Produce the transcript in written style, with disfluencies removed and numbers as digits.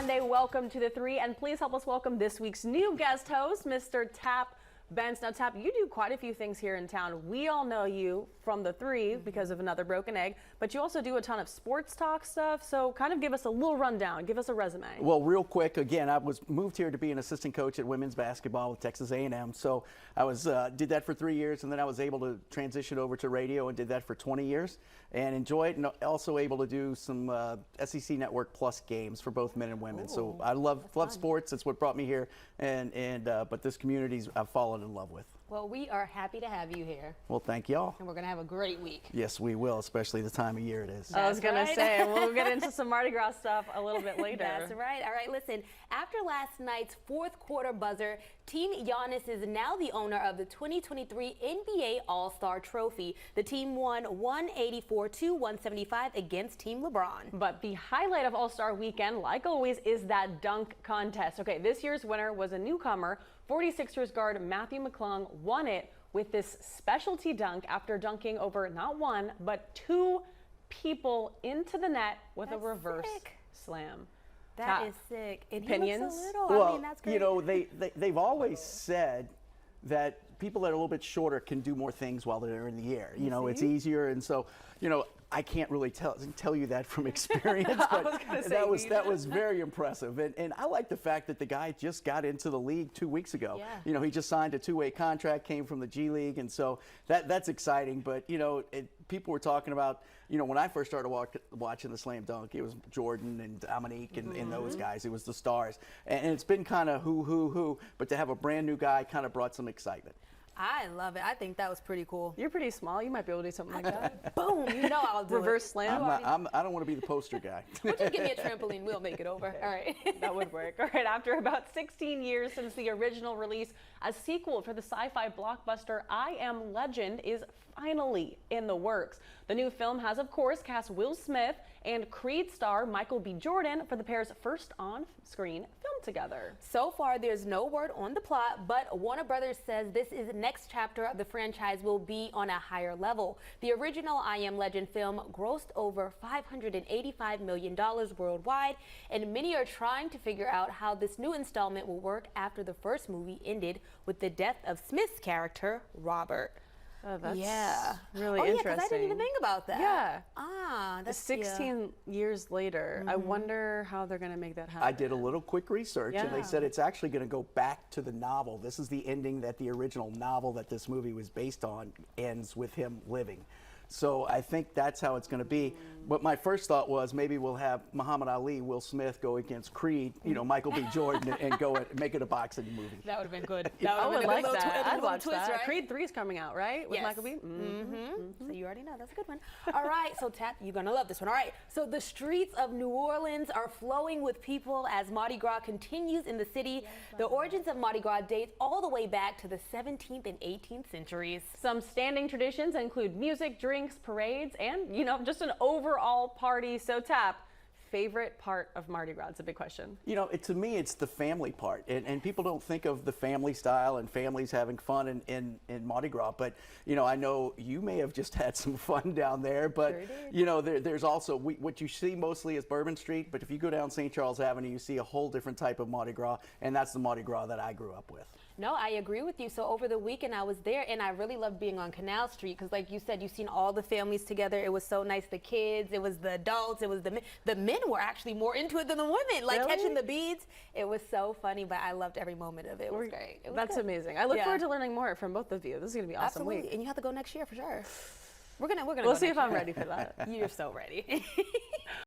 Monday. Welcome to the 3, and please help us welcome this week's new guest host, Mr. Tap Benz. Now, Tap, you do quite a few things here in town. We all know you from the 3 because of Another Broken Egg, but you also do a ton of sports talk stuff. So kind of give us a little rundown. Give us a resume. Well, real quick, again, I was moved here to be an assistant coach at women's basketball with Texas A&M. So I did that for 3 years, and then I was able to transition over to radio and did that for 20 years and enjoy it, and also able to do some SEC Network Plus games for both men and women. Ooh, so I love sports. It's what brought me here, but this community I've fallen in love with. Well, we are happy to have you here. Well, thank y'all. And we're going to have a great week. Yes, we will, especially the time of year it is. I was going to say, we'll get into some Mardi Gras stuff a little bit later. That's right. All right, listen, after last night's fourth quarter buzzer, Team Giannis is now the owner of the 2023 NBA All-Star Trophy. The team won 184-175 against Team LeBron. But the highlight of All-Star Weekend, like always, is that dunk contest. Okay, this year's winner was a newcomer. 46ers guard Matthew McClung won it with this specialty dunk after dunking over not one, but 2 people into the net with a reverse slam. That is sick. And opinions? He looks a little, Well, I mean, that's great. you know, they've always said that people that are a little bit shorter can do more things while they're in the air. You know, it's easier, and so, you know, I can't really tell you that from experience, but that was very impressive. And I like the fact that the guy just got into the league 2 weeks ago. Yeah. You know, he just signed a 2-way contract, came from the G League, and so that's exciting. But, you know, people were talking about, you know, when I first started watching the slam dunk, it was Jordan and Dominique and those guys. It was the stars. And it's been kind of who, but to have a brand new guy kind of brought some excitement. I love it. I think that was pretty cool. You're pretty small. You might be able to do something like that. Boom, you know I'll do Reverse slam. I don't want to be the poster guy. Would you give me a trampoline? We'll make it over. All right. That would work. All right, after about 16 years since the original release, a sequel for the sci-fi blockbuster I Am Legend is finally in the works. The new film has, of course, cast Will Smith and Creed star Michael B. Jordan for the pair's first on-screen film together. So far, there's no word on the plot, but Warner Brothers says this is the next chapter of the franchise will be on a higher level. The original I Am Legend film grossed over $585 million worldwide, and many are trying to figure out how this new installment will work after the first movie ended with the death of Smith's character, Robert. Oh, that's Oh, really interesting. yeah, because I didn't even think about that. Yeah. That's 16 years later. I wonder how they're going to make that happen. I did a little quick research, and they said it's actually going to go back to the novel. This is the ending that the original novel that this movie was based on ends with him living. So I think that's how it's going to be. But my first thought was maybe we'll have Muhammad Ali, Will Smith go against Creed, you know, Michael B. Jordan, and go and make it a boxing movie. That would have been good. I would like that. I'd watch twist, that. right? Creed 3 is coming out, right? With Michael B. So you already know. That's a good one. All right. So, Tap, you're going to love this one. All right. So the streets of New Orleans are flowing with people as Mardi Gras continues in the city. The origins of Mardi Gras dates all the way back to the 17th and 18th centuries. Some standing traditions include music, drinks, parades, and, you know, just an overall party. So, Tap, favorite part of Mardi Gras? It's a big question. You know, to me, it's the family part. And people don't think of the family style and families having fun in Mardi Gras. But, you know, I know you may have just had some fun down there. But, Sure did. you know, there's also, what you see mostly is Bourbon Street. But if you go down St. Charles Avenue, you see a whole different type of Mardi Gras. And that's the Mardi Gras that I grew up with. No, I agree with you. So over the weekend I was there, and I really loved being on Canal Street because, like you said, you've seen all the families together. It was so nice. The kids, it was the adults, it was the men. The men were actually more into it than the women, like catching the beads. It was so funny, but I loved every moment of it. It was great. It was That's good. amazing. I look forward to learning more from both of you. This is going to be an awesome Absolutely. week. And you have to go next year for sure. We're gonna We'll go see next if I'm year. ready for that. You're so ready.